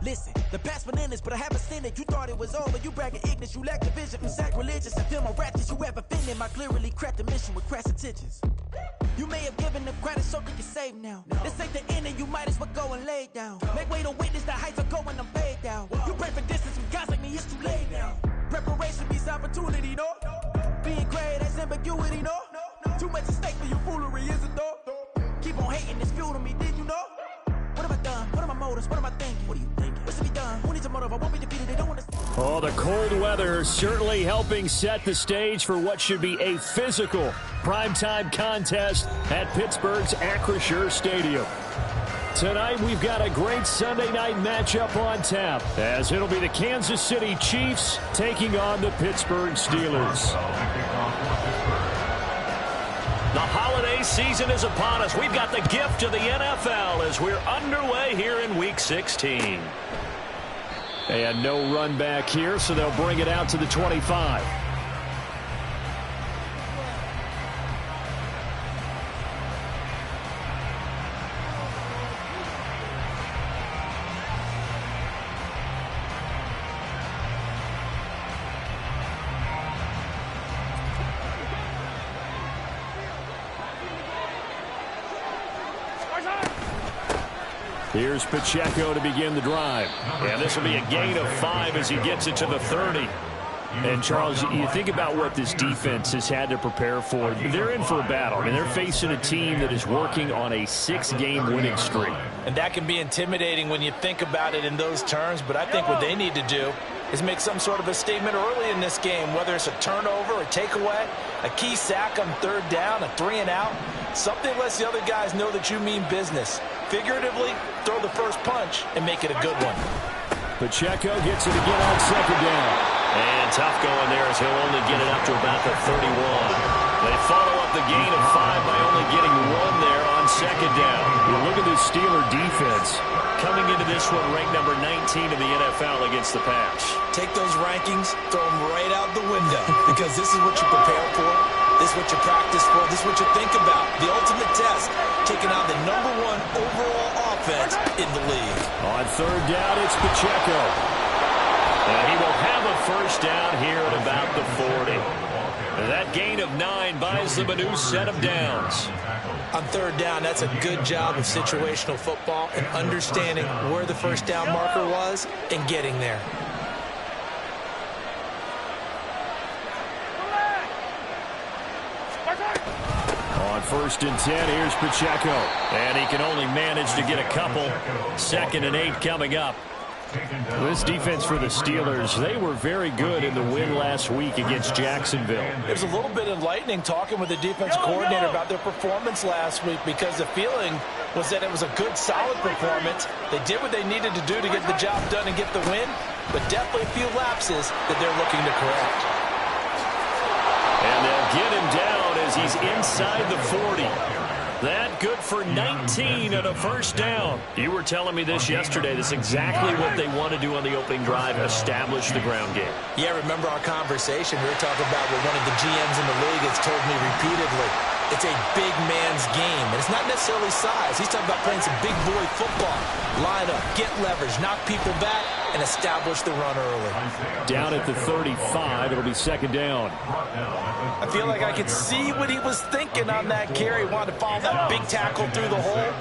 Listen, the past bananas, but I haven't seen it. You thought it was over, you bragging ignorance. You lack the vision from sacrilegious. I feel my ratchets, you have offended my clearly cracked the mission with crass intentions. You may have given them credit so you can save now. This ain't the end and you might as well go and lay down. Make way to witness the heights are going, I'm paid down. You pray for distance from guys like me, it's too late now. Preparation beats opportunity, no? Being great has ambiguity, no? Too much at stake for your foolery, is it though? Keep on hating, it's fuel to me, did you know? What have I done? What are my motives? What am I thinking? What are you thinking? What should be done? Who needs a motive? I won't be defeated, they don't want to... Oh, the cold weather certainly helping set the stage for what should be a physical primetime contest at Pittsburgh's Acrisure Stadium. Tonight, we've got a great Sunday night matchup on tap, as it'll be the Kansas City Chiefs taking on the Pittsburgh Steelers. The holiday season is upon us. We've got the gift of the NFL as we're underway here in Week 16. And no run back here, so they'll bring it out to the 25. Here's Pacheco to begin the drive. And this will be a gain of 5 as he gets it to the 30. And, Charles, you think about what this defense has had to prepare for. They're in for a battle. I mean, they're facing a team that is working on a 6-game winning streak. And that can be intimidating when you think about it in those terms. But I think what they need to do is make some sort of a statement early in this game, whether it's a turnover, a takeaway, a key sack on third down, a 3-and-out. Something lets the other guys know that you mean business. Figuratively, throw the first punch and make it a good one. Pacheco gets it again on second down. And tough going there as he'll only get it up to about the 31. They follow up the gain of 5 by only getting 1 there on second down. You look at this Steeler defense. Coming into this one ranked number 19 in the NFL against the pass. Take those rankings, throw them right out the window, because this is what you prepare for. This is what you practice for. This is what you think about. The ultimate test, taking out the #1 overall offense in the league. On third down, it's Pacheco. And he will have a first down here at about the 40. And that gain of 9 buys them a new set of downs. On third down, that's a good job of situational football and understanding where the first down marker was and getting there. On first and 10, here's Pacheco. And he can only manage to get a couple. 2nd and 8 coming up. This defense for the Steelers, they were very good in the win last week against Jacksonville. It was a little bit enlightening talking with the defense coordinator about their performance last week, because the feeling was that it was a good, solid performance. They did what they needed to do to get the job done and get the win, but definitely a few lapses that they're looking to correct. And they'll get him down as he's inside the 40. That good for 19 and a first down. You were telling me this yesterday. This is exactly what they want to do on the opening drive, establish the ground game. Yeah, remember our conversation. We were talking about what one of the GMs in the league has told me repeatedly. It's a big man's game, and it's not necessarily size. He's talking about playing some big boy football. Line up, get leverage, knock people back, and establish the run early. Down at the 35, it'll be second down. I feel like I could see what he was thinking on that carry. Wanted to follow that big tackle through the hole.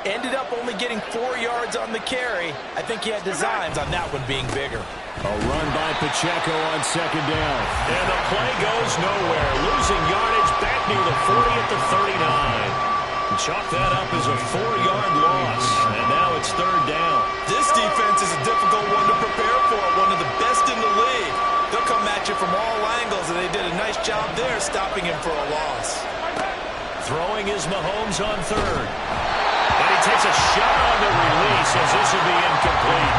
Ended up only getting 4 yards on the carry. I think he had designs on that one being bigger. A run by Pacheco on second down. And the play goes nowhere. Losing yardage back near the 40 at the 39. Chalk that up as a 4-yard loss. And now it's third down. This defense is a difficult one to prepare for. One of the best in the league. They'll come at you from all angles, and they did a nice job there stopping him for a loss. Throwing is Mahomes on third. And he takes a shot on the release as this will be incomplete.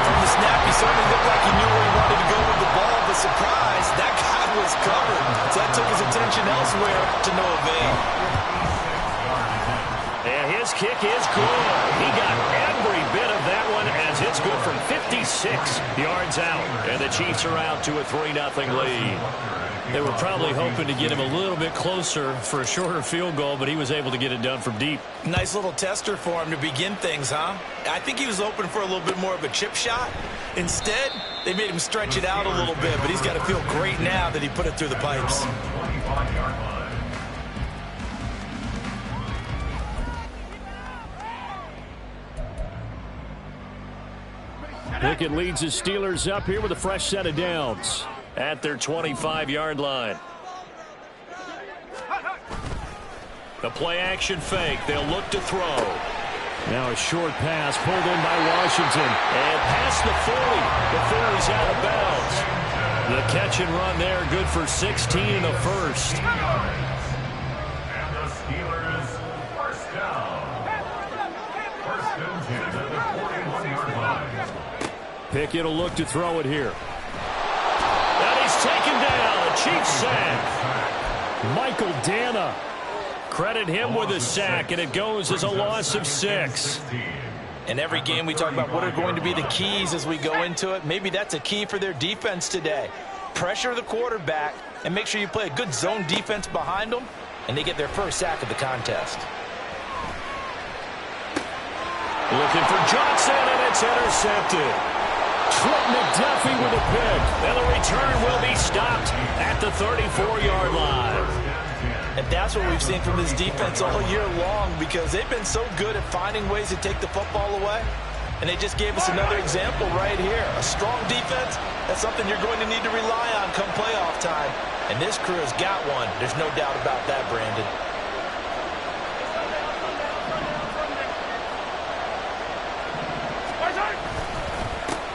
From the snap, he certainly looked like he knew where he wanted to go with the ball, but surprise, that guy was covered. So that took his attention elsewhere to no avail. And his kick is good. He got every bit of that one as it's good from 57 6 yards out, and the Chiefs are out to a 3-0 lead. They were probably hoping to get him a little bit closer for a shorter field goal, but he was able to get it done from deep. Nice little tester for him to begin things, huh? I think he was hoping for a little bit more of a chip shot. Instead, they made him stretch it out a little bit, but he's got to feel great now that he put it through the pipes. Pickett leads his Steelers up here with a fresh set of downs at their 25-yard line. The play-action fake. They'll look to throw. Now a short pass pulled in by Washington. And past the 40 before he's out of bounds. The catch and run there, good for 16 and a first. And the Steelers first down. First and 10 at the 41-yard line. Pickett will look to throw it here. And he's taken down. A Chiefs sack. Michael Dana. Credit him with a sack, and it goes as a loss of 6. In every game we talk about what are going to be the keys as we go into it. Maybe that's a key for their defense today. Pressure the quarterback and make sure you play a good zone defense behind them, and they get their first sack of the contest. Looking for Johnson, and it's intercepted. Trent McDuffie with a pick. And the return will be stopped at the 34-yard line. And that's what we've seen from this defense all year long, because they've been so good at finding ways to take the football away. And they just gave us another example right here. A strong defense, that's something you're going to need to rely on come playoff time. And this crew has got one. There's no doubt about that, Brandon.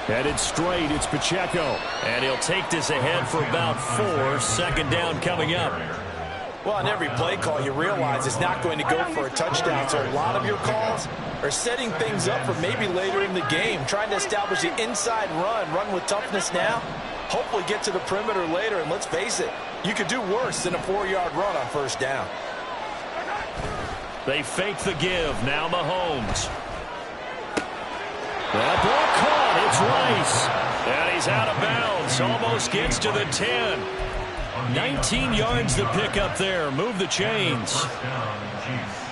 Headed straight, it's Pacheco. And he'll take this ahead for about 4. Second down coming up. Well, on every play call, you realize it's not going to go for a touchdown. So a lot of your calls are setting things up for maybe later in the game, trying to establish the inside run with toughness now, hopefully get to the perimeter later. And let's face it, you could do worse than a 4-yard run on first down. They fake the give. Now Mahomes. That ball caught. It's Rice. And he's out of bounds. Almost gets to the 10. 19 yards to pick up there. Move the chains.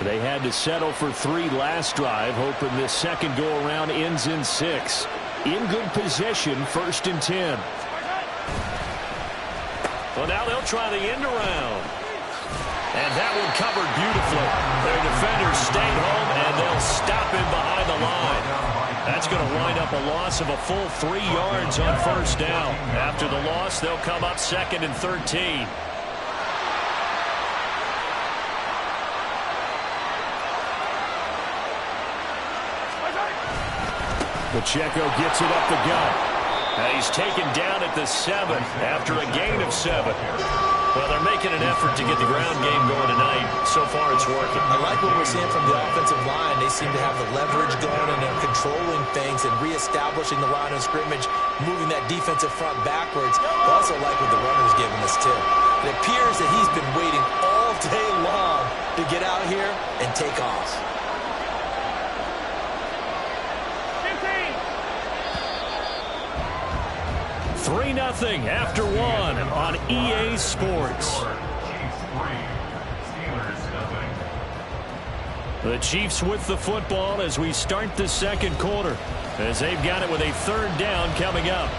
They had to settle for 3 last drive, hoping this second go-around ends in 6. In good position, 1st and 10. Well, now they'll try the end around. And that one covered beautifully. Their defenders stayed home, and they'll stop him behind the line. That's going to wind up a loss of a full 3 yards on first down. After the loss, they'll come up 2nd and 13. Pacheco gets it up the gut. And he's taken down at the 7 after a gain of 7. Well, they're making an effort to get the ground game going tonight. So far, it's working. I like what we're seeing from the offensive line. They seem to have the leverage going, and they're controlling things and reestablishing the line of scrimmage, moving that defensive front backwards. I also like what the runner's giving us, too. It appears that he's been waiting all day long to get out here and take off. 3-0 after 1 on EA Sports. The Chiefs with the football as we start the second quarter, as they've got it with a 3rd down coming up.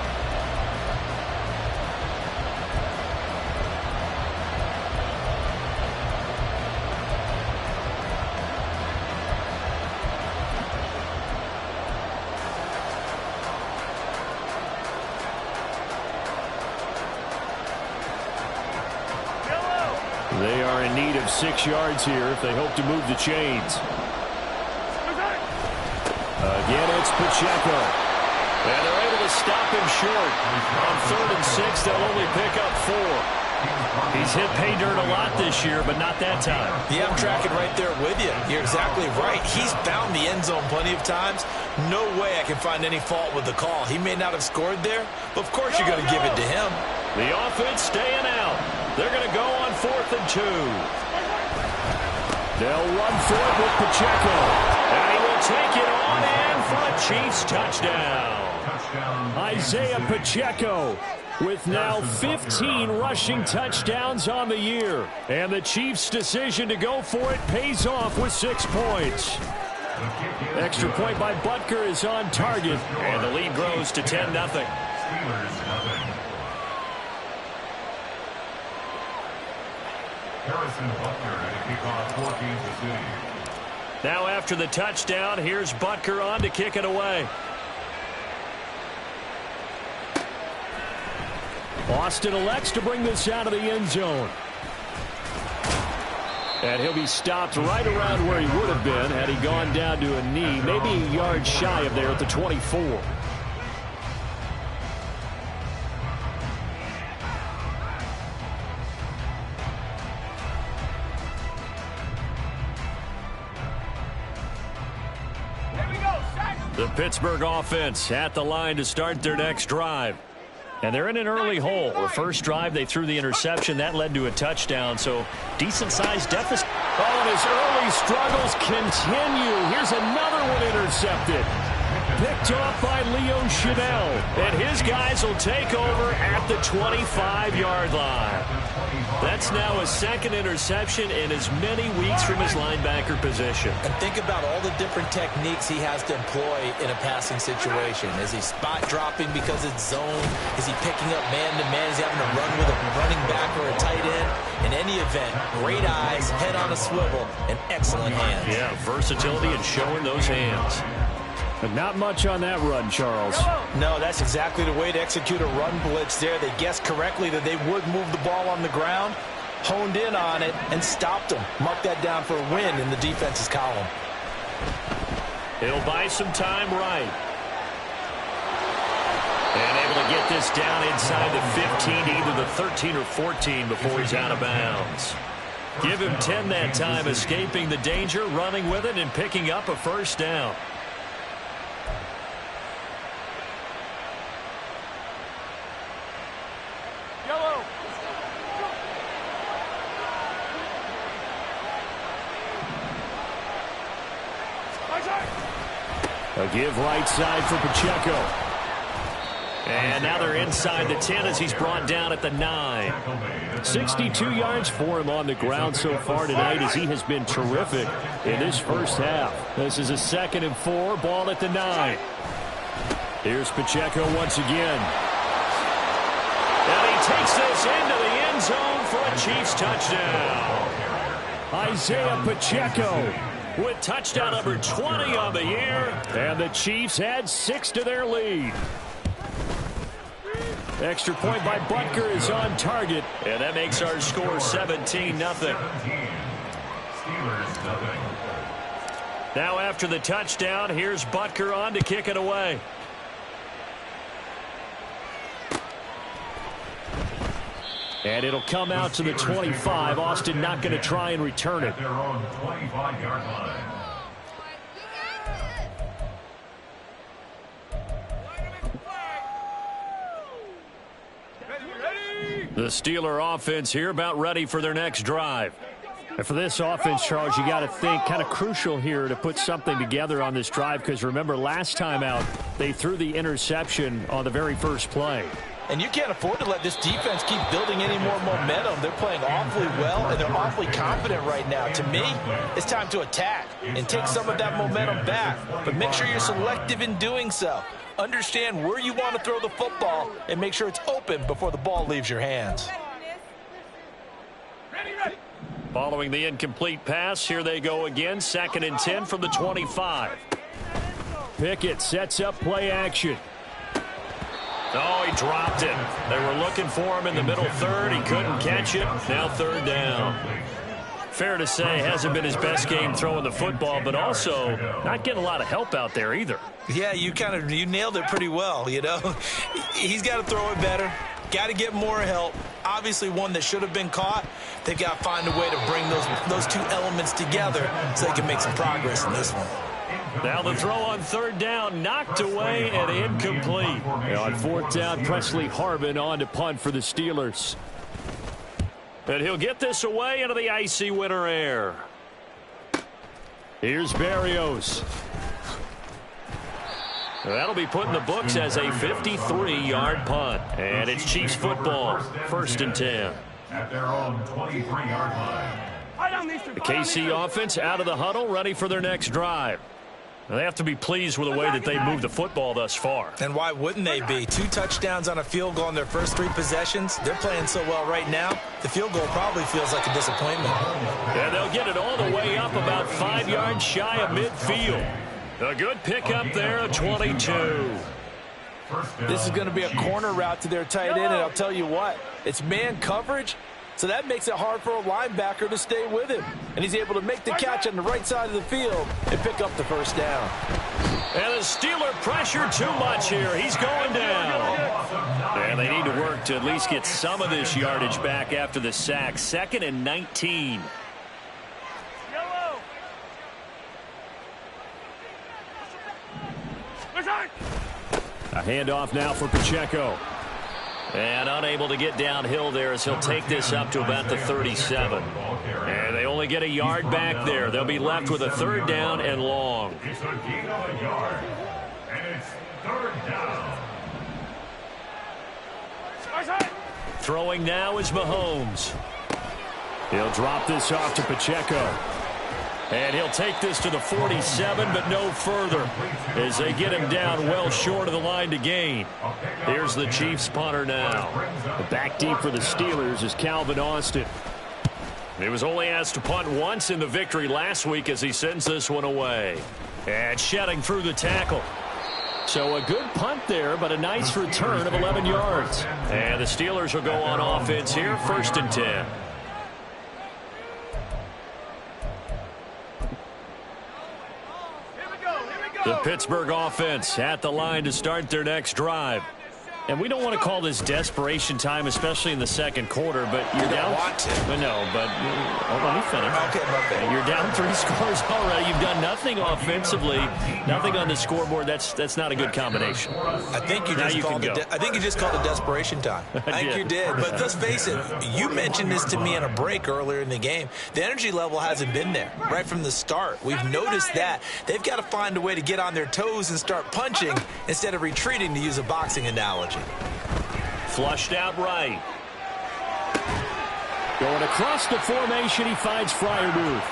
They are in need of 6 yards here if they hope to move the chains. Again, it's Pacheco. And they're able to stop him short. On 3rd and 6, they'll only pick up 4. He's hit pay dirt a lot this year, but not that time. Yeah, I'm tracking right there with you. You're exactly right. He's found the end zone plenty of times. No way I can find any fault with the call. He may not have scored there, but of course you're going to give it to him. The offense staying out. They're going to go on 4th and 2. They'll run for it with Pacheco. And he will take it on in for a Chiefs touchdown. Isaiah Pacheco with now 15 rushing touchdowns on the year. And the Chiefs' decision to go for it pays off with 6 points. Extra point by Butker is on target. And the lead grows to 10-0. Harrison Butker at a kickoff for Kansas City. Now after the touchdown, here's Butker on to kick it away. Austin elects to bring this out of the end zone. And he'll be stopped right around where he would have been had he gone down to a knee, maybe a yard shy of there at the 24. The Pittsburgh offense at the line to start their next drive. And they're in an early hole. The first drive, they threw the interception. That led to a touchdown, so decent-sized deficit. Oh, and his early struggles continue. Here's another one intercepted. Picked off by Leo Chanel. And his guys will take over at the 25-yard line. That's now a second interception in as many weeks from his linebacker position. And think about all the different techniques he has to employ in a passing situation. Is he spot dropping because it's zone? Is he picking up man-to-man? Is he having to run with a running back or a tight end? In any event, great eyes, head on a swivel, and excellent hands. Yeah, versatility and showing those hands. But not much on that run, Charles. No, that's exactly the way to execute a run blitz there. They guessed correctly that they would move the ball on the ground, honed in on it, and stopped them. Mark that down for a win in the defense's column. He'll buy some time right. And able to get this down inside the 15 to either the 13 or 14 before he's out of bounds. Give him 10 that time, escaping the danger, running with it, and picking up a first down. A give right side for Pacheco. And now they're inside the 10 as he's brought down at the 9. 62 yards for him on the ground so far tonight as he has been terrific in this first half. This is a 2nd and 4, ball at the 9. Here's Pacheco once again. And he takes this into the end zone for a Chiefs touchdown. Isaiah Pacheco with touchdown number 20 on the year. And the Chiefs add 6 to their lead. Extra point by Butker is on target. And that makes our score 17-0. Now after the touchdown, here's Butker on to kick it away. And it'll come out to the 25. Austin not going to try and return it. Their own 25-yard line. The Steeler offense here about ready for their next drive. And for this offense, Charles, you got to think kind of crucial here to put something together on this drive because remember last time out they threw the interception on the very first play. And you can't afford to let this defense keep building any more momentum. They're playing awfully well, and they're awfully confident right now. To me, it's time to attack and take some of that momentum back. But make sure you're selective in doing so. Understand where you want to throw the football and make sure it's open before the ball leaves your hands. Following the incomplete pass, here they go again. 2nd and 10 from the 25. Pickett sets up play action. Oh, he dropped it. They were looking for him in the middle third. He couldn't catch it. Now 3rd down. Fair to say, hasn't been his best game throwing the football, but also not getting a lot of help out there either. Yeah, you nailed it pretty well, you know. He's got to throw it better. Got to get more help. Obviously one that should have been caught. They've got to find a way to bring those two elements together so they can make some progress in this one. Now the throw on 3rd down, knocked away and incomplete. And on 4th down, Presley Harvin on to punt for the Steelers. And he'll get this away into the icy winter air. Here's Berrios. That'll be put in the books as a 53-yard punt. And it's Chiefs football, 1st and 10. At their own 23-yard line. The KC offense out of the huddle, ready for their next drive. They have to be pleased with the way that they moved the football thus far. And why wouldn't they be? 2 touchdowns on a field goal in their first 3 possessions. They're playing so well right now, the field goal probably feels like a disappointment. Yeah, they'll get it all the way up about 5 yards shy of midfield. A good pickup there of 22. This is going to be a corner route to their tight end, and I'll tell you what, it's man coverage, so that makes it hard for a linebacker to stay with him. And he's able to make the catch on the right side of the field and pick up the first down. And the Steeler pressure too much here. He's going down. And they need to work to at least get some of this yardage back after the sack. 2nd and 19. A handoff now for Pacheco. And unable to get downhill there as he'll take this up to about the 37. And they only get a yard back there. They'll be left with a 3rd down and long. It's a gain of a yard. And it's 3rd down. Throwing now is Mahomes. He'll drop this off to Pacheco. And he'll take this to the 47, but no further as they get him down well short of the line to gain. Here's the Chiefs punter now. Back deep for the Steelers is Calvin Austin. He was only asked to punt once in the victory last week as he sends this one away. And shedding through the tackle. So a good punt there, but a nice return of 11 yards. And the Steelers will go on offense here, 1st and 10. The Pittsburgh offense at the line to start their next drive. And we don't want to call this desperation time, especially in the second quarter, but you're down. Want to. No, but let me finish. Okay. You're down 3 scores already. You've done nothing offensively, nothing on the scoreboard. That's not a good combination. I think you just called it desperation time. I think you did. But let's face it, you mentioned this to me in a break earlier in the game. The energy level hasn't been there right from the start. We've noticed that. They've got to find a way to get on their toes and start punching instead of retreating, to use a boxing analogy. Flushed out right. Going across the formation, he finds Freiermuth.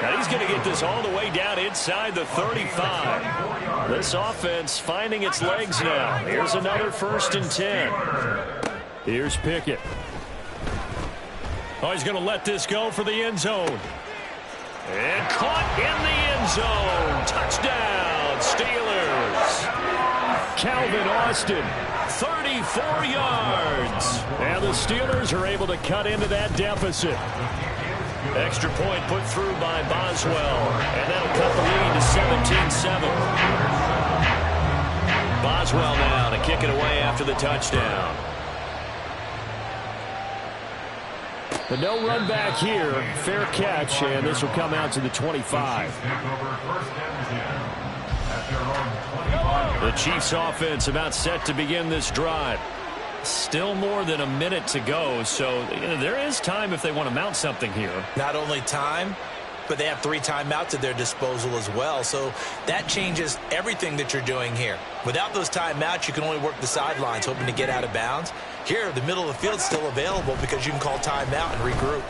Now he's going to get this all the way down inside the 35. This offense finding its legs now. Here's another 1st and 10. Here's Pickett. Oh, he's going to let this go for the end zone. And caught in the end zone. Touchdown, Steelers. Calvin Austin. 34 yards. And the Steelers are able to cut into that deficit. Extra point put through by Boswell. And that'll cut the lead to 17-7. Boswell now to kick it away after the touchdown. But no run back here. Fair catch, and this will come out to the 25. The Chiefs offense about set to begin this drive. Still more than a minute to go, so there is time if they want to mount something here. Not only time, but they have 3 timeouts at their disposal as well, so that changes everything that you're doing here. Without those timeouts, you can only work the sidelines, hoping to get out of bounds. Here, the middle of the field's still available because you can call timeout and regroup.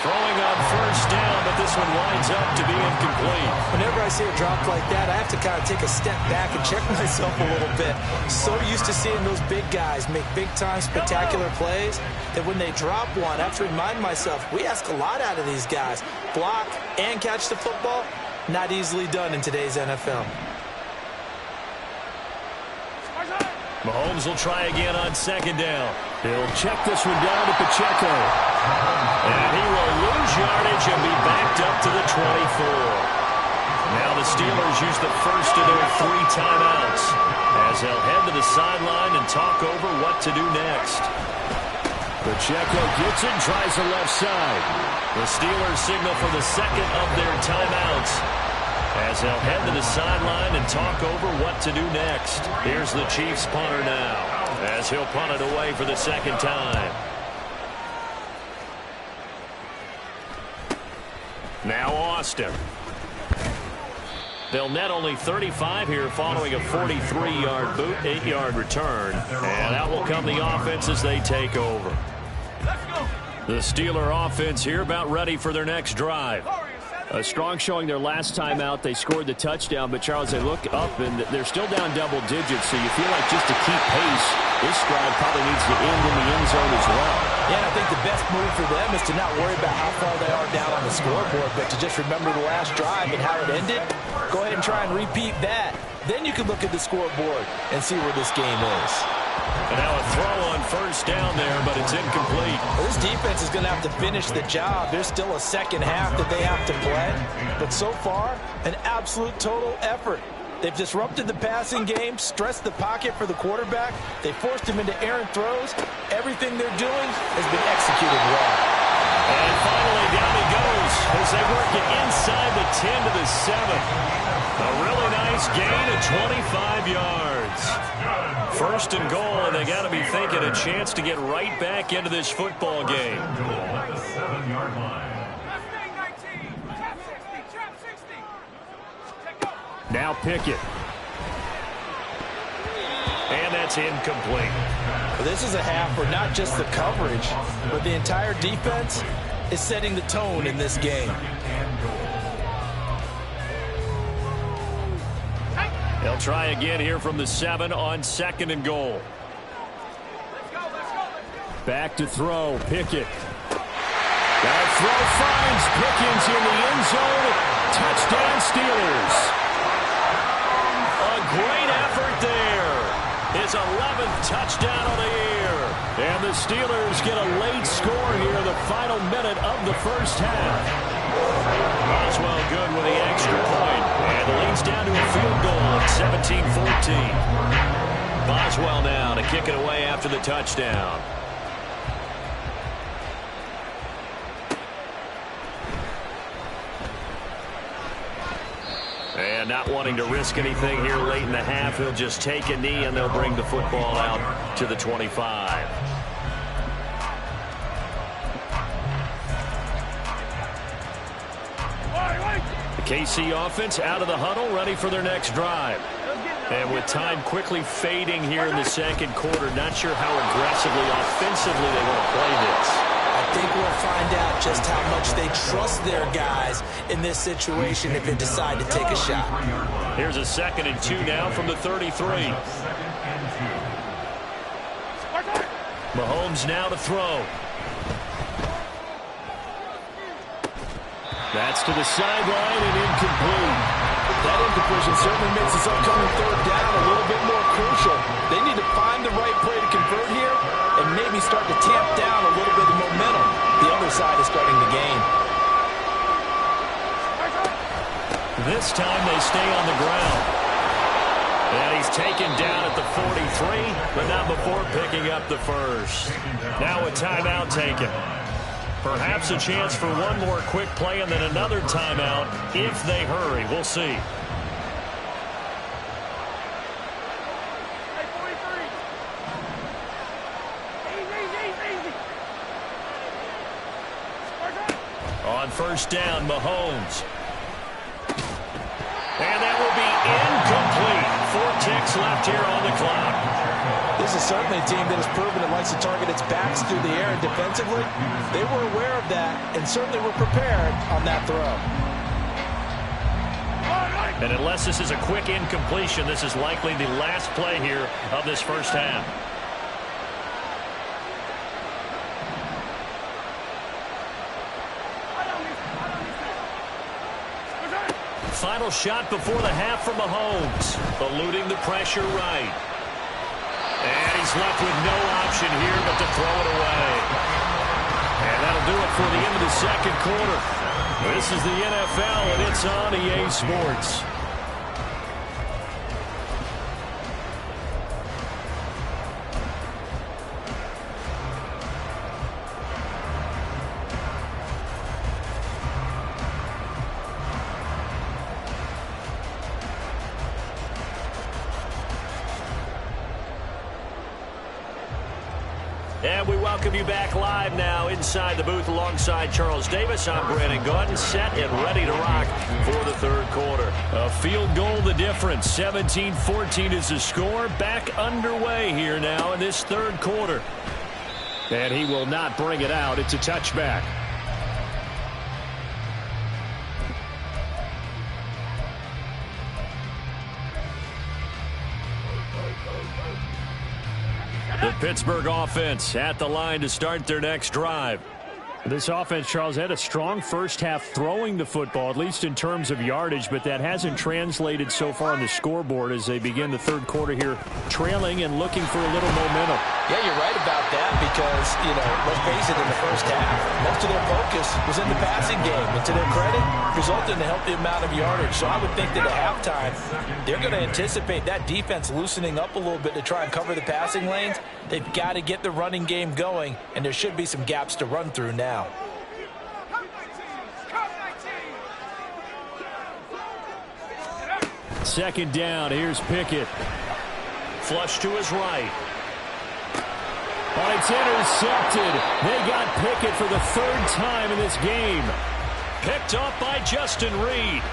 Throwing on 1st down, but this one winds up to be incomplete. Whenever I see a drop like that, I have to kind of take a step back and check myself a little bit. So used to seeing those big guys make big-time spectacular plays that when they drop one, I have to remind myself, we ask a lot out of these guys. Block and catch the football, not easily done in today's NFL. Mahomes will try again on 2nd down. He'll check this one down to Pacheco. And he will lose yardage and be backed up to the 24. Now the Steelers use the first of their 3 timeouts as they'll head to the sideline and talk over what to do next. Pacheco gets it and tries the left side. The Steelers signal for the 2nd of their timeouts as they'll head to the sideline and talk over what to do next. Here's the Chiefs punter now as he'll punt it away for the 2nd time. Now Austin. They'll net only 35 here following a 43-yard boot, 8-yard return. And out will come the offense as they take over. The Steeler offense here about ready for their next drive. A strong showing their last time out. They scored the touchdown, but, Charles, they look up, and they're still down double digits, so you feel like just to keep pace, this drive probably needs to end in the end zone as well. Yeah, and I think the best move for them is to not worry about how far they are down on the scoreboard, but to just remember the last drive and how it ended. Go ahead and try and repeat that. Then you can look at the scoreboard and see where this game is. And now a throw on first down there, but it's incomplete. Well, this defense is going to have to finish the job. There's still a second half that they have to play. But so far, an absolute total effort. They've disrupted the passing game, stressed the pocket for the quarterback. They forced him into errant throws. Everything they're doing has been executed well. And finally, down he goes as they work it inside the 10 to the 7. A really nice gain of 25 yards. First and goal, and they got to be thinking a chance to get right back into this football game. Now Pickett. And that's incomplete. Well, this is a half where not just the coverage, but the entire defense is setting the tone in this game. They'll try again here from the 7 on second and goal. Back to throw. Pickett. That throw finds Pickens in the end zone. Touchdown Steelers. A great effort there. His 11th touchdown of the year. And the Steelers get a late score here in the final minute of the first half. Boswell good with the extra point. And the lead's down to a field goal at 17-14. Boswell now to kick it away after the touchdown. And not wanting to risk anything here late in the half, he'll just take a knee and they'll bring the football out to the 25. The KC offense out of the huddle, ready for their next drive. And with time quickly fading here in the second quarter, not sure how aggressively, offensively they want to play this. I think we'll find out just how much they trust their guys in this situation if they decide to take a shot. Here's a 2nd and 2 now from the 33. Mahomes now to throw. That's to the sideline and incomplete. That incompletion certainly makes this upcoming third down a little bit more crucial. They need to find the right play to convert here and maybe start to tamp down a little bit of momentum. The other side is starting to gain. This time they stay on the ground. And he's taken down at the 43, but not before picking up the first. Now a timeout taken. Perhaps a chance for one more quick play and then another timeout if they hurry. We'll see. On first down, Mahomes. And that will be incomplete. 4 ticks left here on the clock. This is certainly a team that has proven it likes to target its backs through the air, and defensively, they were aware of that and certainly were prepared on that throw. And unless this is a quick incompletion, this is likely the last play here of this first half. Final shot before the half from Mahomes, eluding the pressure right. And he's left with no option here but to throw it away. And that'll do it for the end of the second quarter. This is the NFL, and it's on EA Sports. And we welcome you back live now inside the booth alongside Charles Davis. I'm Brandon Gaudin, set and ready to rock for the third quarter. A field goal the difference. 17-14 is the score. Back underway here now in this third quarter. And he will not bring it out. It's a touchback. The Pittsburgh offense at the line to start their next drive. This offense, Charles, had a strong first half throwing the football, at least in terms of yardage, but that hasn't translated so far on the scoreboard as they begin the third quarter here, trailing and looking for a little momentum. Yeah, you're right about that because, let's face it, in the first half, most of their focus was in the passing game. And to their credit, resulted in a healthy amount of yardage. So I would think that at halftime, they're going to anticipate that defense loosening up a little bit to try and cover the passing lanes. They've got to get the running game going, and there should be some gaps to run through now. Second down, here's Pickett. Flush to his right. Oh, it's intercepted. They got Pickett for the third time in this game. Picked up by Justin Reed.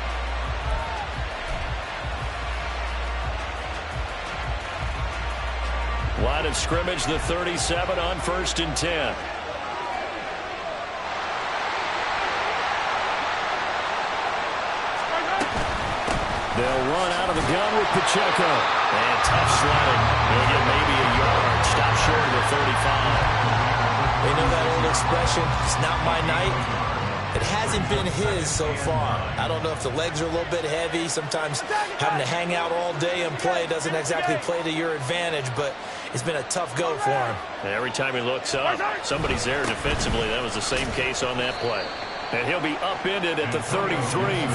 Line of scrimmage, the 37 on 1st and 10. They'll run out of the gun with Pacheco. And tough sledding. He'll get maybe a yard. Stop short of the 35. You know that old expression, it's not my night? It hasn't been his so far. I don't know if the legs are a little bit heavy. Sometimes having to hang out all day and play doesn't exactly play to your advantage, but it's been a tough go for him. Every time he looks up, somebody's there defensively. That was the same case on that play. And he'll be upended at the 33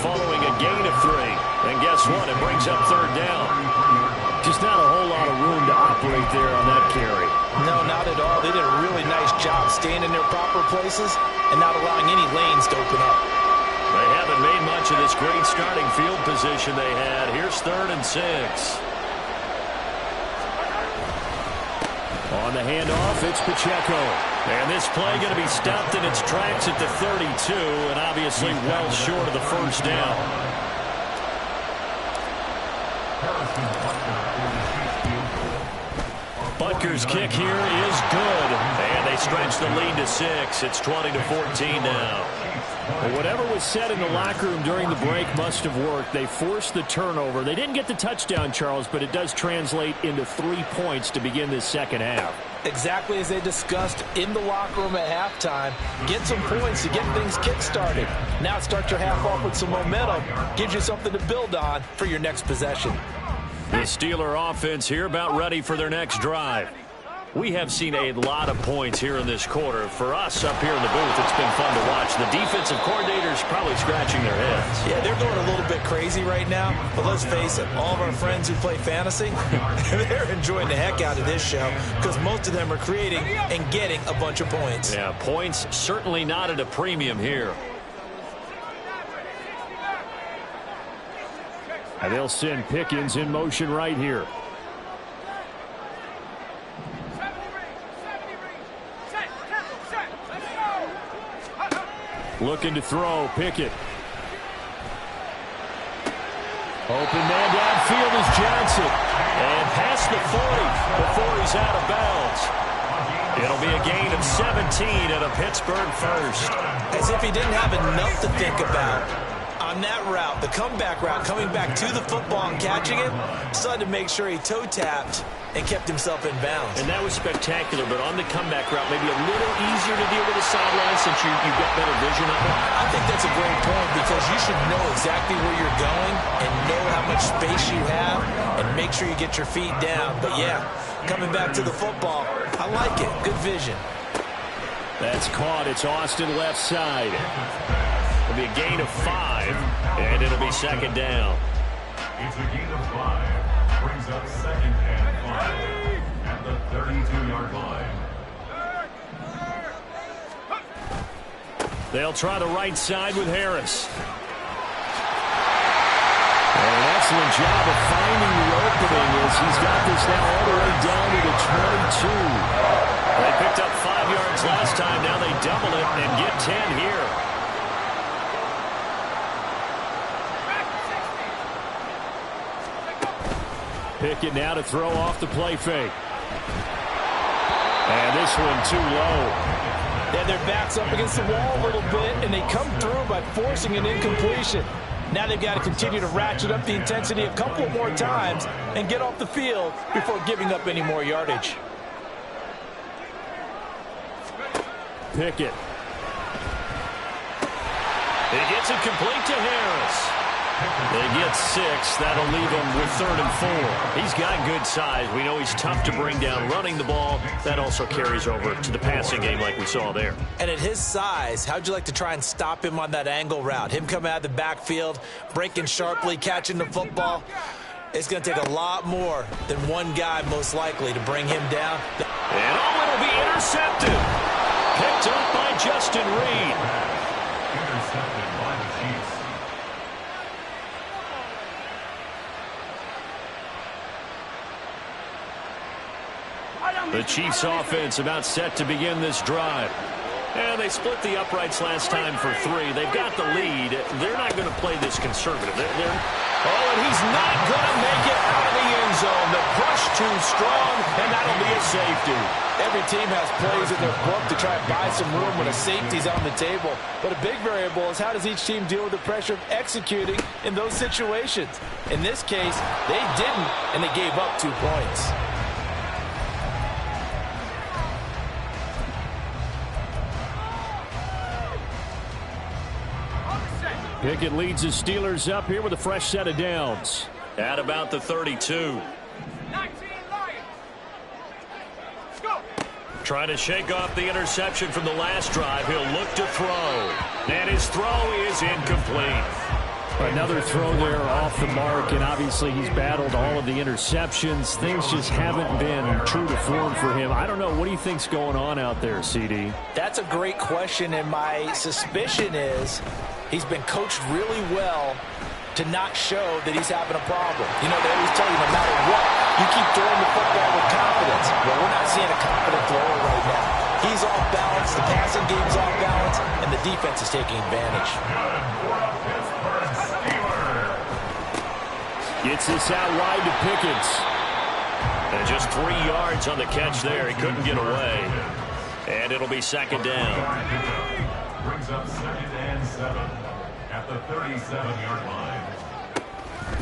following a gain of 3. And guess what? It brings up third down. Just not a whole lot of room to operate there on that carry. No, not at all. They did a really nice job staying in their proper places and not allowing any lanes to open up. They haven't made much of this great starting field position they had. Here's 3rd and 6. On the handoff, it's Pacheco. And this play going to be stopped in its tracks at the 32, and obviously well short of the first down. Butker's kick here is good. And they stretch the lead to 6. It's 20-14 now. Well, whatever was said in the locker room during the break must have worked. They forced the turnover. They didn't get the touchdown, Charles, but it does translate into 3 points to begin this second half. Exactly as they discussed in the locker room at halftime. Get some points to get things kick-started. Now start your half off with some momentum. Gives you something to build on for your next possession. The Steeler offense here about ready for their next drive. We have seen a lot of points here in this quarter. For us up here in the booth, it's been fun to watch. The defensive coordinators probably scratching their heads. Yeah, they're going a little bit crazy right now. But let's face it, all of our friends who play fantasy, they're enjoying the heck out of this show because most of them are creating and getting a bunch of points. Yeah, points certainly not at a premium here. And they'll send Pickens in motion right here. Looking to throw, Pickett. Open man downfield is Johnson. And past the 40 before he's out of bounds. It'll be a gain of 17 and a Pittsburgh first. As if he didn't have enough to think about. On that route, the comeback route, coming back to the football and catching it, decided to make sure he toe-tapped and kept himself in bounds. And that was spectacular, but on the comeback route, maybe a little easier to deal with the sideline since you've got better vision of it. I think that's a great point because you should know exactly where you're going and know how much space you have and make sure you get your feet down. But yeah, coming back to the football, I like it. Good vision. That's caught. It's Austin left side. It'll be a gain of 5, and it'll be second down. It's a gain of 5. Brings up 2nd and 5 at the 32-yard line. They'll try the right side with Harris. And an excellent job of finding the opening as he's got this now all the way down to the 22. They picked up 5 yards last time. Now they double it and get 10 here. Pickett now to throw off the play fake. And this one too low. Yeah, their back's up against the wall a little bit, and they come through by forcing an incompletion. Now they've got to continue to ratchet up the intensity a couple more times and get off the field before giving up any more yardage. Pickett. He gets it complete to Harris. They get 6. That'll leave him with 3rd and 4. He's got good size. We know he's tough to bring down running the ball. That also carries over to the passing game like we saw there. And at his size, how'd you like to try and stop him on that angle route? Him coming out of the backfield, breaking sharply, catching the football. It's going to take a lot more than one guy most likely to bring him down. And it'll be intercepted. Picked up by Justin Reed. Intercepted by the Chiefs. The Chiefs offense about set to begin this drive. And they split the uprights last time for 3. They've got the lead. They're not going to play this conservative. Oh, and he's not going to make it out of the end zone. The push too strong, and that'll be a safety. Every team has plays in their book to try and buy some room when a safety's on the table. But a big variable is how does each team deal with the pressure of executing in those situations. In this case, they didn't, and they gave up 2 points. Pickett leads the Steelers up here with a fresh set of downs. At about the 32. Trying to shake off the interception from the last drive. He'll look to throw. And his throw is incomplete. Another throw there off the mark, and obviously he's battled all of the interceptions. Things just haven't been true to form for him. I don't know. What do you think's going on out there, CD? That's a great question, and my suspicion is he's been coached really well to not show that he's having a problem. You know, they always tell you no matter what, you keep throwing the football with confidence. Well, we're not seeing a confident thrower right now. He's off balance, the passing game's off balance, and the defense is taking advantage. Gets this out wide to Pickett. And just 3 yards on the catch there. He couldn't get away. And it'll be 2nd down. Brings up 2nd and 7 at the 37-yard line.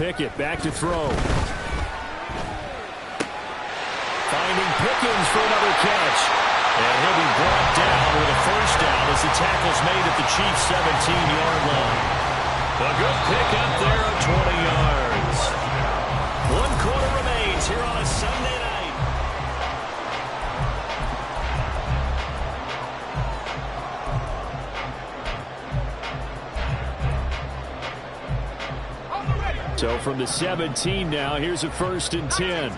Pickett back to throw. Finding Pickens for another catch. And he'll be brought down with a 1st down as the tackle's made at the Chiefs' 17-yard line. A good pick up there of 20 yards. 1 quarter remains here on a Sunday night. So from the 17 now, here's a 1st and 10.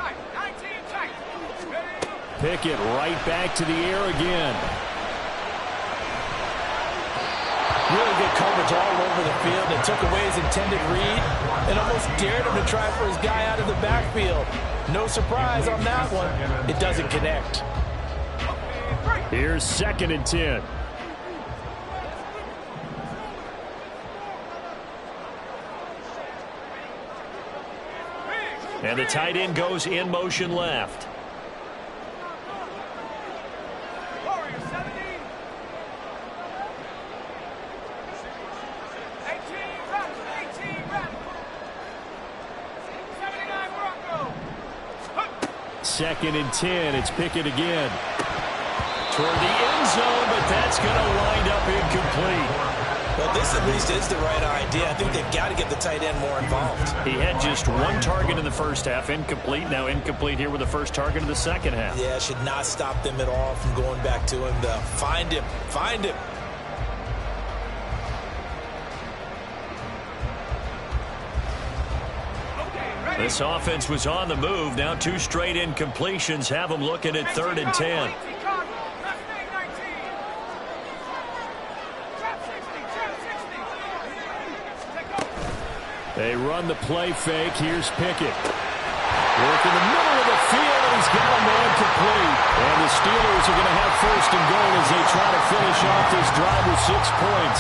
Pickett right back to the air again. Really good coverage all over the field. They took away his intended read and almost dared him to try for his guy out of the backfield. No surprise on that one. It doesn't connect. Here's 2nd and 10. And the tight end goes in motion left. Second and 10. It's Pickett again. Toward the end zone, but that's going to wind up incomplete. Well, this at least is the right idea. I think they've got to get the tight end more involved. He had just 1 target in the first half, incomplete. Now incomplete here with the 1st target of the second half. Yeah, should not stop them at all from going back to him, though. Find him. Find him. This offense was on the move. Now 2 straight incompletions have them looking at 3rd and 10. They run the play fake. Here's Pickett. Work in the middle of the field, and he's got man complete. And the Steelers are going to have first and goal as they try to finish off this drive with 6 points.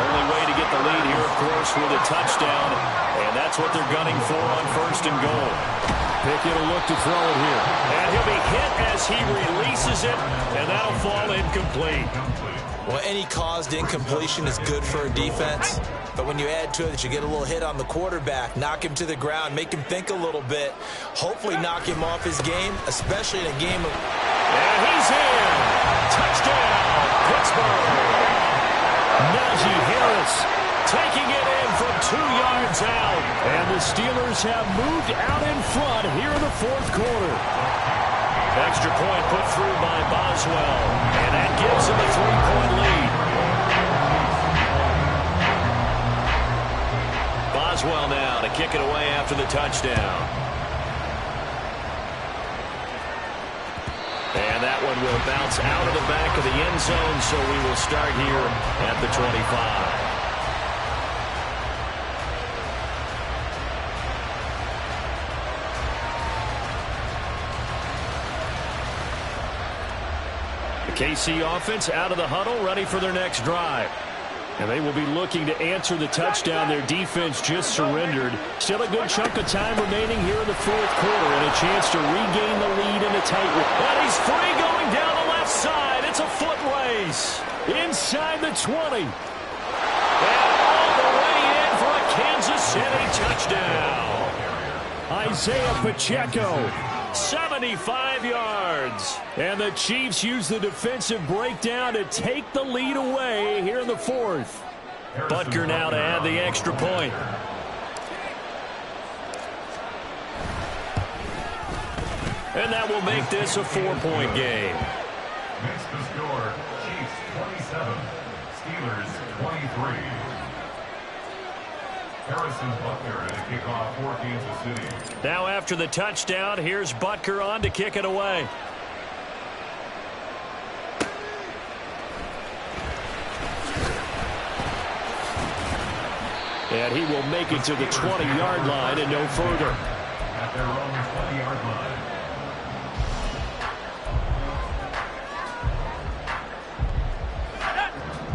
Only way to get the lead here, of course, with a touchdown. And that's what they're gunning for on first and goal. Pickett will look to throw it here. And he'll be hit as he releases it, and that'll fall incomplete. Well, any caused incompletion is good for a defense. But when you add to it that you get a little hit on the quarterback, knock him to the ground, make him think a little bit, hopefully knock him off his game, especially in a game of... And he's in. Touchdown, Pittsburgh. Najee Harris Taking it in from 2 yards out. And the Steelers have moved out in front here in the fourth quarter. Extra point put through by Boswell. And that gives him a 3-point lead. Boswell now to kick it away after the touchdown. And that one will bounce out of the back of the end zone, so we will start here at the 25. KC offense out of the huddle, ready for their next drive. And they will be looking to answer the touchdown their defense just surrendered. Still a good chunk of time remaining here in the fourth quarter and a chance to regain the lead in a tight one. And he's free going down the left side. It's a foot race. Inside the 20. And all the way in for a Kansas City touchdown. Isaiah Pacheco. 75 yards. And the Chiefs use the defensive breakdown to take the lead away here in the fourth. Butker now to add the extra point. And that will make this a 4-point game. Makes the score Chiefs 27, Steelers 23. Harrison Butker to kick off for Kansas City. Now after the touchdown, here's Butker on to kick it away. And he will make it to the 20-yard line and no further. At their own 20-yard line.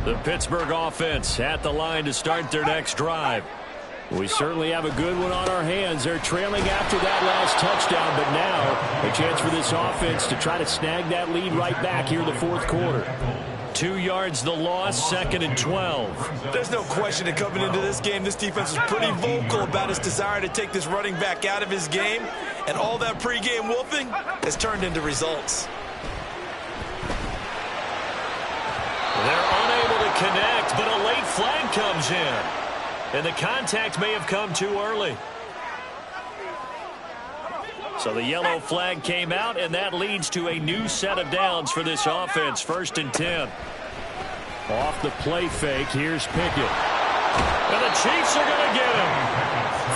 The Pittsburgh offense at the line to start their next drive. We certainly have a good one on our hands. They're trailing after that last touchdown, but now a chance for this offense to try to snag that lead right back here in the fourth quarter. 2 yards the loss, 2nd and 12. There's no question that coming into this game, this defense was pretty vocal about its desire to take this running back out of his game, and all that pregame wolfing has turned into results. They're unable to connect, but a late flag comes in. And the contact may have come too early. So the yellow flag came out, and that leads to a new set of downs for this offense. 1st and 10. Off the play fake, here's Pickett. And the Chiefs are going to get him.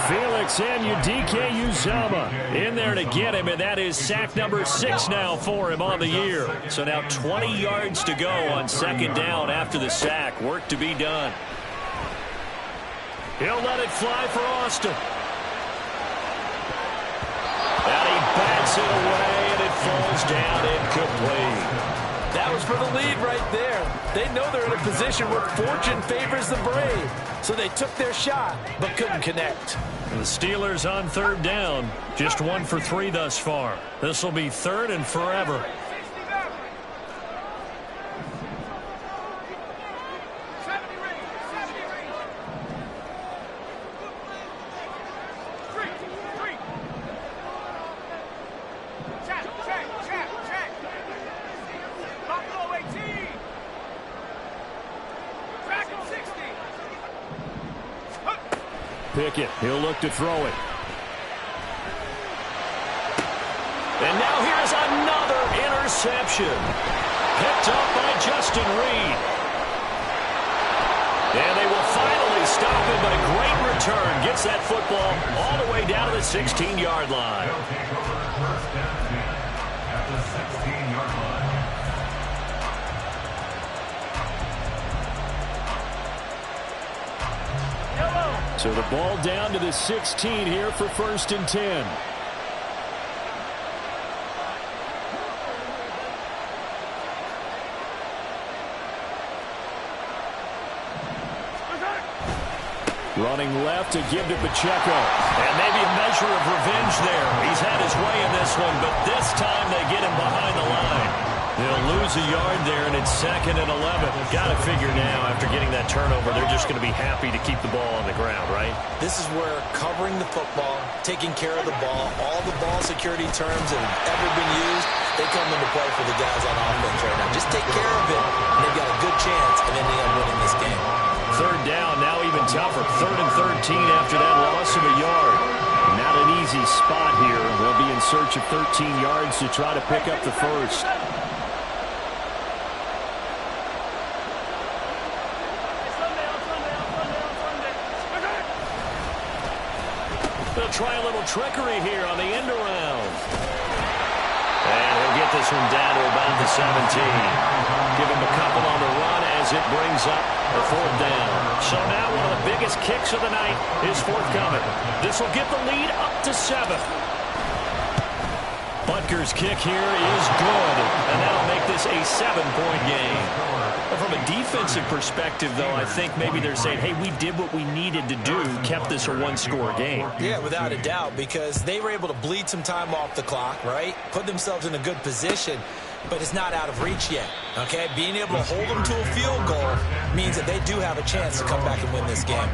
Felix Anudike-Uzomah in there to get him, and that is sack number 6 now for him on the year. So now 20 yards to go on 2nd down after the sack. Work to be done. He'll let it fly for Austin. And he bats it away, and it falls down incomplete. That was for the lead right there. They know they're in a position where fortune favors the brave. So they took their shot, but couldn't connect. The Steelers on 3rd down. Just 1 for 3 thus far. This will be 3rd and forever. Pickett, he'll look to throw it. And now here's another interception. Picked up by Justin Reed. And they will finally stop him, but a great return. Gets that football all the way down to the 16-yard line. They'll take over 1st and 10 at the 16-yard line. So the ball down to the 16 here for 1st and 10. Running left to give to Pacheco. And maybe a measure of revenge there. He's had his way in this one, but this time they get him behind the line. They'll lose a yard there, and it's 2nd and 11. Got to figure now, after getting that turnover, they're just going to be happy to keep the ball on the ground, right? This is where covering the football, taking care of the ball, all the ball security terms that have ever been used, they come into play for the guys on offense right now. Just take care of it, and they've got a good chance of ending up winning this game. 3rd down, now even tougher. 3rd and 13 after that loss of a yard. Not an easy spot here. They'll be in search of 13 yards to try to pick up the first. They'll try a little trickery here on the end around. And he'll get this one down to about the 17. Give him a couple on the run as it brings up a 4th down. So now one of the biggest kicks of the night is forthcoming. This will get the lead up to 7. Butker's kick here is good, and that'll make this a 7-point game. From a defensive perspective, though, I think maybe they're saying, hey, we did what we needed to do, kept this a 1-score game. Yeah, without a doubt, because they were able to bleed some time off the clock, right? Put themselves in a good position, but it's not out of reach yet, okay? Being able to hold them to a field goal means that they do have a chance to come back and win this game.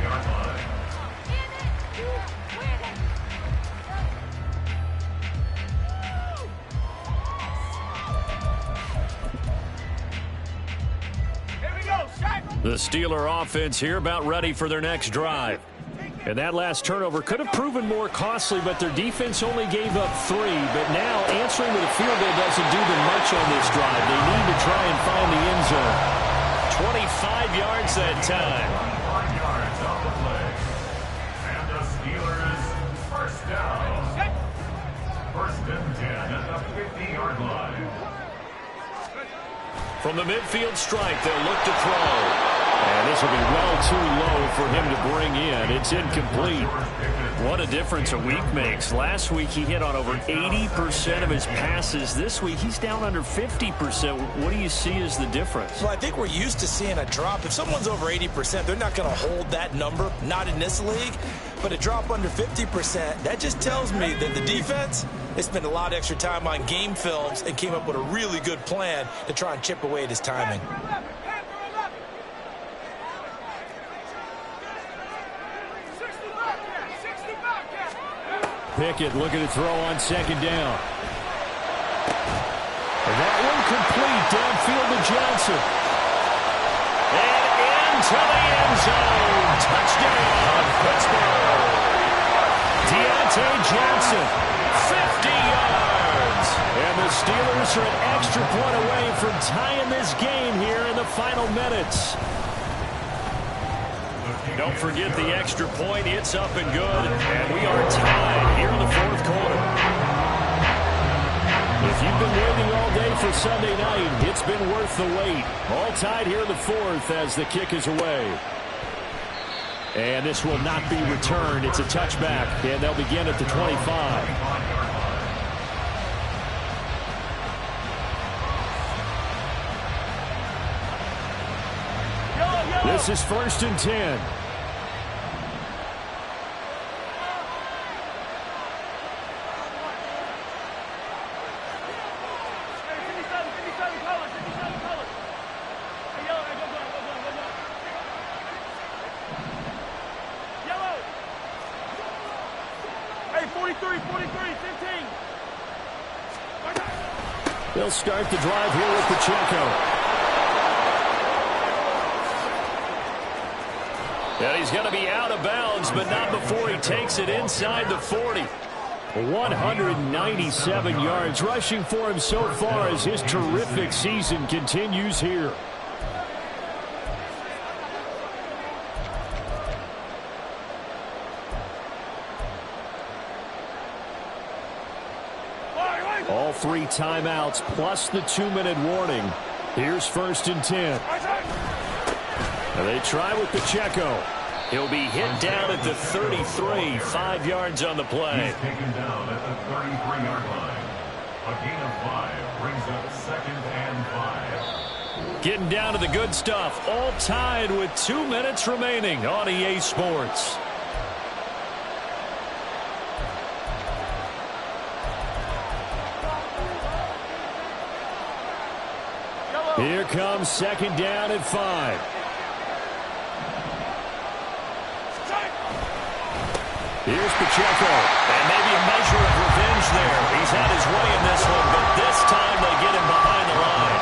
The Steeler offense here about ready for their next drive. And that last turnover could have proven more costly, but their defense only gave up 3. But now answering with a field goal doesn't do them much on this drive. They need to try and find the end zone. 25 yards that time. 5 yards on the play. And the Steelers first down. 1st and 10 at the 50-yard line. From the midfield strike, they'll look to throw. And this will be well too low for him to bring in. It's incomplete. What a difference a week makes. Last week he hit on over 80% of his passes. This week he's down under 50%. What do you see as the difference? Well, I think we're used to seeing a drop. If someone's over 80%, they're not going to hold that number, not in this league. But a drop under 50%, that just tells me that the defense, they spent a lot of extra time on game films and came up with a really good plan to try and chip away at his timing. Pickett looking to throw on 2nd down. And that one complete downfield to Johnson. And into the end zone. Touchdown, Pittsburgh. Deontay Johnson, 50 yards. And the Steelers are an extra point away from tying this game here in the final minutes. Don't forget the extra point. It's up and good. And we are tied here in the 4th quarter. If you've been waiting all day for Sunday night, it's been worth the wait. All tied here in the 4th as the kick is away. And this will not be returned. It's a touchback, and they'll begin at the 25. This is 1st and 10. They'll start the drive here with Pacheco. And he's going to be out of bounds, but not before he takes it inside the 40. 197 yards rushing for him so far as his terrific season continues here. All 3 timeouts plus the 2-minute warning. Here's 1st and 10. And they try with Pacheco. He'll be hit down at the 33, 5 yards on the play. He's taken down at the 33-yard line. A gain of 5 brings up 2nd and 5. Getting down to the good stuff. All tied with 2 minutes remaining on EA Sports. Here comes second down at 5. Here's Pacheco. And maybe a measure of revenge there. He's had his way in this one, but this time they get him behind the line.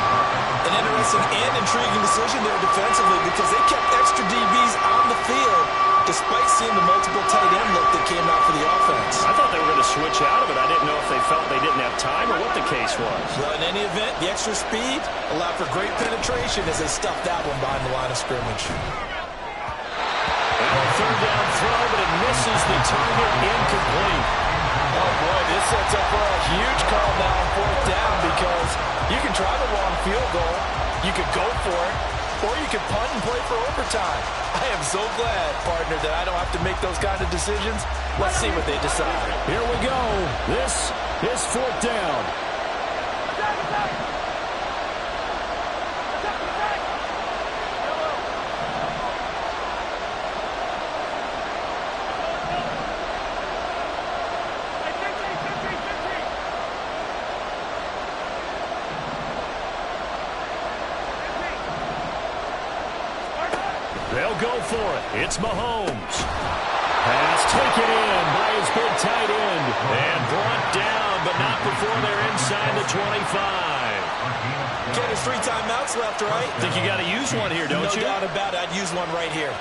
An interesting and intriguing decision there defensively because they kept extra DBs on the field despite seeing the multiple tight end look that came out for the offense. I thought they were going to switch out of it. I didn't know if they felt they didn't have time or what the case was. Well, in any event, the extra speed allowed for great penetration as they stuffed that one behind the line of scrimmage. Now a third down throw, but it misses the target, incomplete. Oh, boy, this sets up for a huge call now on fourth down because you can try the long field goal, you could go for it, or you could punt and play for overtime. I am so glad, partner, that I don't have to make those kind of decisions. Let's see what they decide. Here we go. This is fourth down. They'll go for it. It's Mahomes. Pass taken in by his big tight end. And brought down, but not before they're inside the 25. Ken, there's 3 timeouts left, right? Think you got to use one here, don't you? No doubt about it. I'd use one right here.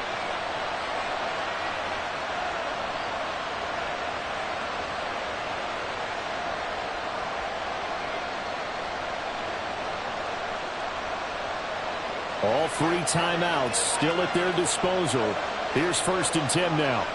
All 3 timeouts still at their disposal. Here's first and 10 now.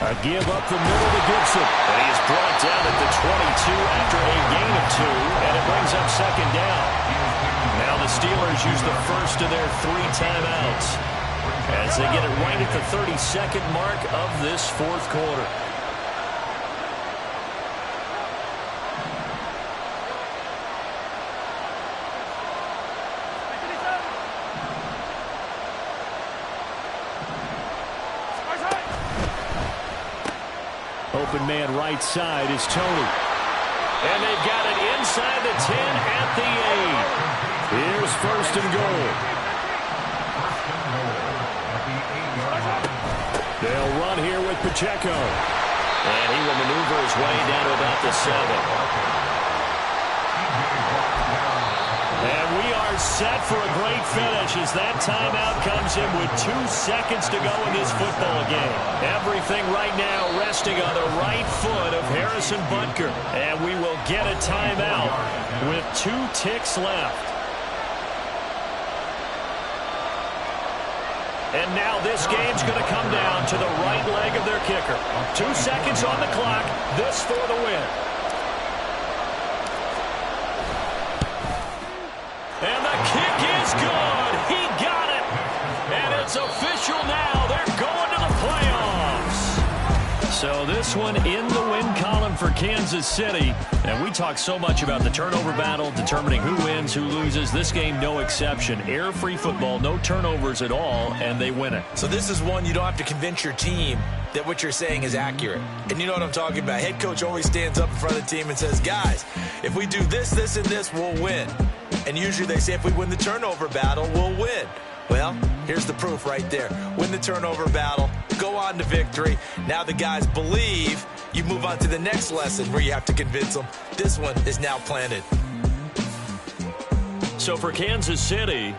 A give up the middle to Gibson. And he is brought down at the 22 after a gain of 2, and it brings up second down. Now the Steelers use the first of their 3 timeouts as they get it right at the 32nd mark of this fourth quarter. Open man right side is Tony. And they've got it inside the 10 at the 8. Here's first and goal. They'll run here with Pacheco. And he will maneuver his way down to about the 7. And we are set for a great finish as that timeout comes in with 2 seconds to go in this football game. Everything right now resting on the right foot of Harrison Butker. And we will get a timeout with 2 ticks left. And now this game's going to come down to the right leg of their kicker. 2 seconds on the clock. This for the win. And the kick is good. He got it. And it's official now. They're going to the playoffs. So this one in the win column for Kansas City. And we talk so much about the turnover battle, determining who wins, who loses. This game, no exception. Error-free football, no turnovers at all, and they win it. So this is one you don't have to convince your team that what you're saying is accurate. And you know what I'm talking about. Head coach always stands up in front of the team and says, guys, if we do this, this, and this, we'll win. And usually they say if we win the turnover battle, we'll win. Well, here's the proof right there. Win the turnover battle, go on to victory. Now the guys believe. You move on to the next lesson where you have to convince them. This one is now planted. So for Kansas City,